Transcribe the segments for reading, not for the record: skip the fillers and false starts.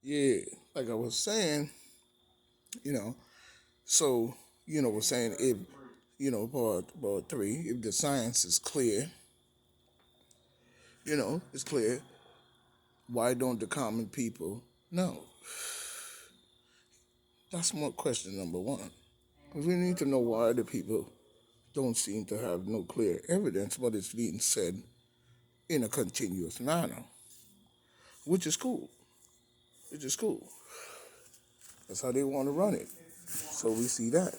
Yeah, like I was saying, you know, so, we're saying if, part three, if the science is clear, it's clear, why don't the common people know? That's more question number one. Because we need to know why the people don't seem to have no clear evidence, but it's being said in a continuous manner, which is cool. Which is cool. That's how they want to run it. So we see that.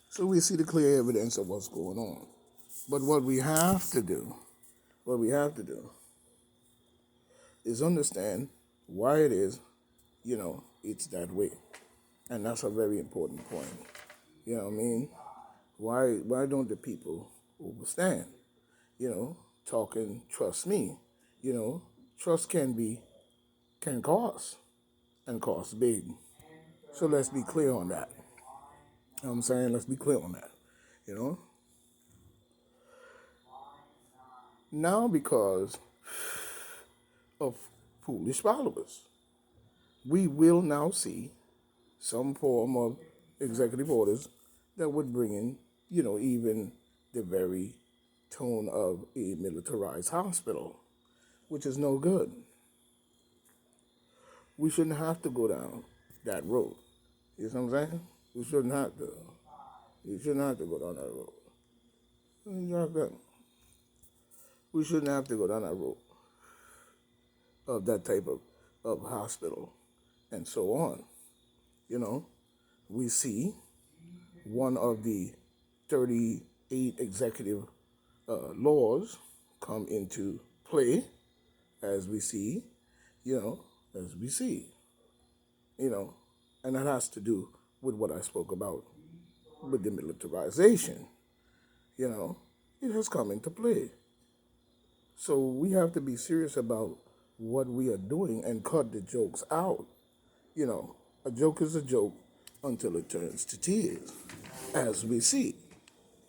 So we see the clear evidence of what's going on. But what we have to do is understand why it is, it's that way. And that's a very important point. You know what I mean? Why don't the people understand? Talking trust me. You know, trust can cost and cost big. So let's be clear on that. You know what I'm saying? Let's be clear on that. You know? Now because of foolish followers, we will now see some form of executive orders that would bring in, even the very tone of a militarized hospital, which is no good. We shouldn't have to go down that road. You know what I'm saying? We shouldn't have to. You shouldn't have to go down that road. Exactly. We shouldn't have to go down that road of that type of hospital and so on. You know, we see one of the 38 executive laws come into play as we see, you know, as we see, you know, and that has to do with what I spoke about with the militarization, you know, it has come into play. So we have to be serious about what we are doing and cut the jokes out. You know, a joke is a joke until it turns to tears, as we see.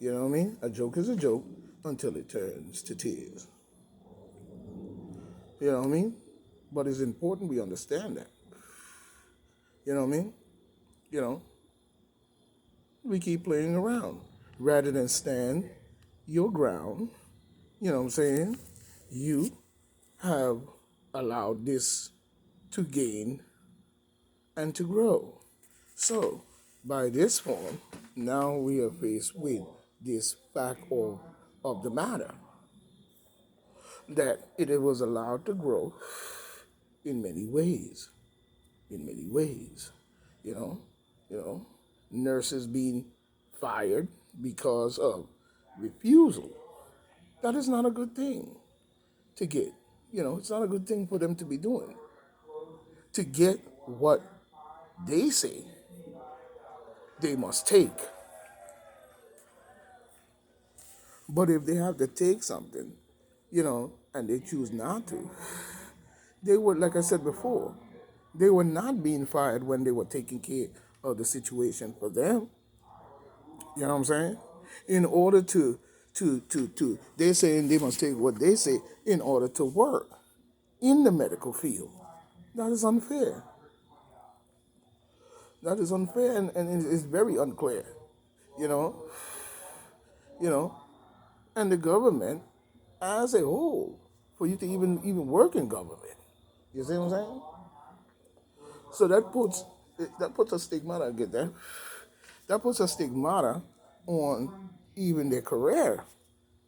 You know what I mean? A joke is a joke until it turns to tears. You know what I mean? But it's important we understand that. You know what I mean? You know, we keep playing around rather than stand your ground. You know what I'm saying? You have allowed this to gain and to grow. So, by this form, now we are faced with this fact of the matter that it was allowed to grow in many ways. In many ways, you know, you know, nurses being fired because of refusal. That is not a good thing to get. It's not a good thing for them to be doing. To get what they say they must take. But if they have to take something, and they choose not to, they were, like I said before, they were not being fired when they were taking care of the situation for them. You know what I'm saying? In order they're saying they must take what they say in order to work in the medical field. That is unfair. That is unfair and it's very unclear. You know, you know, and the government as a whole, for you to even work in government. You see what I'm saying? So that puts a stigmata. I get that. That puts a stigmata on even their career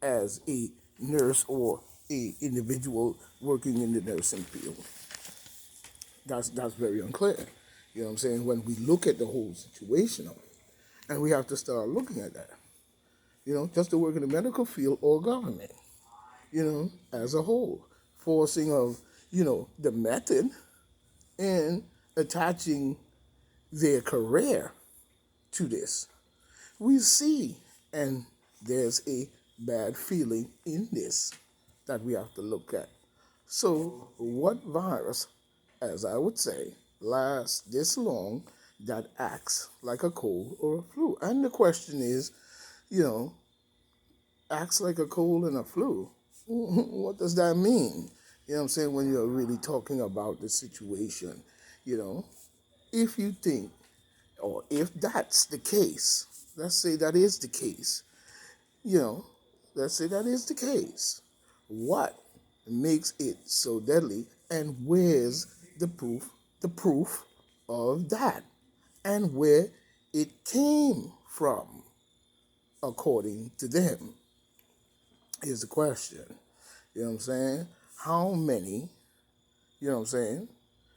as a nurse or a individual working in the nursing field. That's very unclear. You know what I'm saying? When we look at the whole situation of it, and we have to start looking at that. Just to work in the medical field or government. As a whole, forcing of the method and attaching their career to this. We see, and there's a bad feeling in this that we have to look at. So, what virus, as I would say, lasts this long that acts like a cold or a flu? And the question is, you know, acts like a cold and a flu. What does that mean? You know what I'm saying? When you're really talking about the situation, You know, if you think, or if that's the case, let's say that is the case, you know, let's say that is the case, what makes it so deadly, and where's the proof of that, and where it came from, according to them, is the question. You know what I'm saying? How many, you know what I'm saying,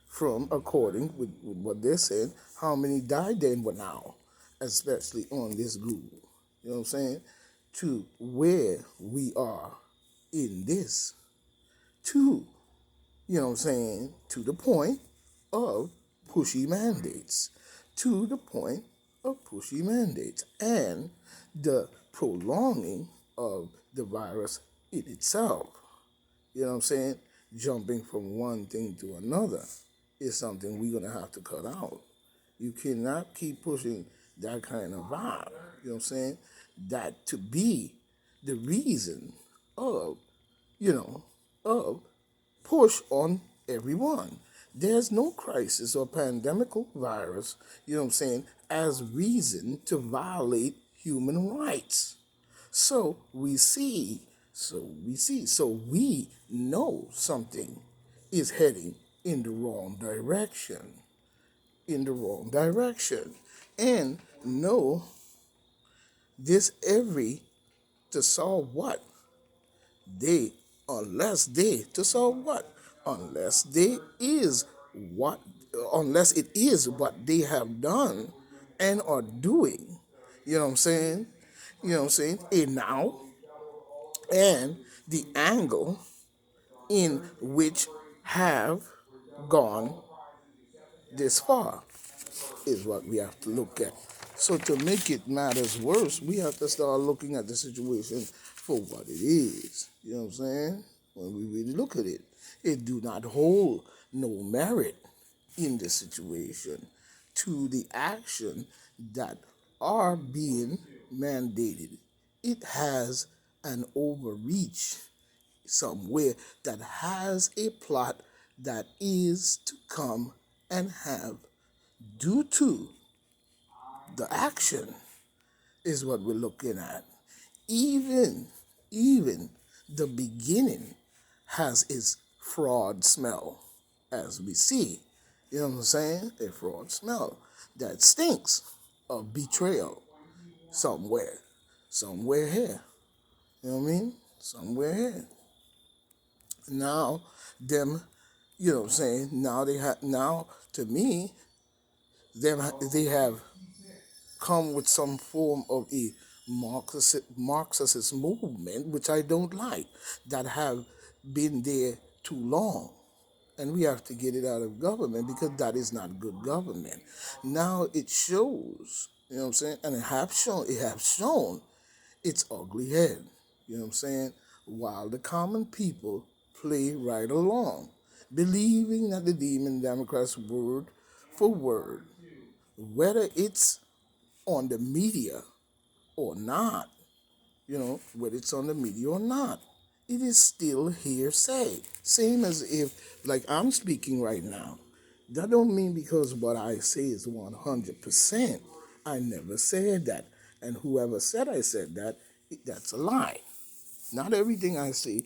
from according with what they're saying, how many died then but now, especially on this globe, you know what I'm saying, to where we are in this, to, you know what I'm saying, to the point of pushy mandates, to the point of pushy mandates, and the prolonging of the virus in itself. You know what I'm saying? Jumping from one thing to another is something we're going to have to cut out. You cannot keep pushing that kind of vibe. You know what I'm saying? That to be the reason of, you know, of push on everyone. There's no crisis or pandemical virus, you know what I'm saying, as reason to violate human rights. So we know something is heading in the wrong direction, in the wrong direction. And know this every to solve what? They, unless they, to solve what? Unless they is what, unless it is what they have done and are doing. You know what I'm saying? You know what I'm saying? And now, and the angle in which have gone this far is what we have to look at. So to make it matters worse, we have to start looking at the situation for what it is. You know what I'm saying? When we really look at it, it do not hold no merit in the situation to the action that are being mandated. It has an overreach somewhere that has a plot that is to come and have due to the action is what we're looking at. Even the beginning has its fraud smell, as we see. You know what I'm saying? A fraud smell that stinks of betrayal somewhere, somewhere here. You know what I mean? Somewhere here. Now, them, you know what I'm saying? Now they have. Now to me, them they have come with some form of a Marxist movement, which I don't like, that have been there too long. And we have to get it out of government because that is not good government. Now it shows, you know what I'm saying? And it has shown its ugly head, you know what I'm saying? While the common people play right along, believing that the Demon Democrats word for word, whether it's on the media or not, you know, whether it's on the media or not, it is still hearsay. Same as if, like I'm speaking right now. That don't mean because what I say is 100%. I never said that. And whoever said I said that, that's a lie. Not everything I say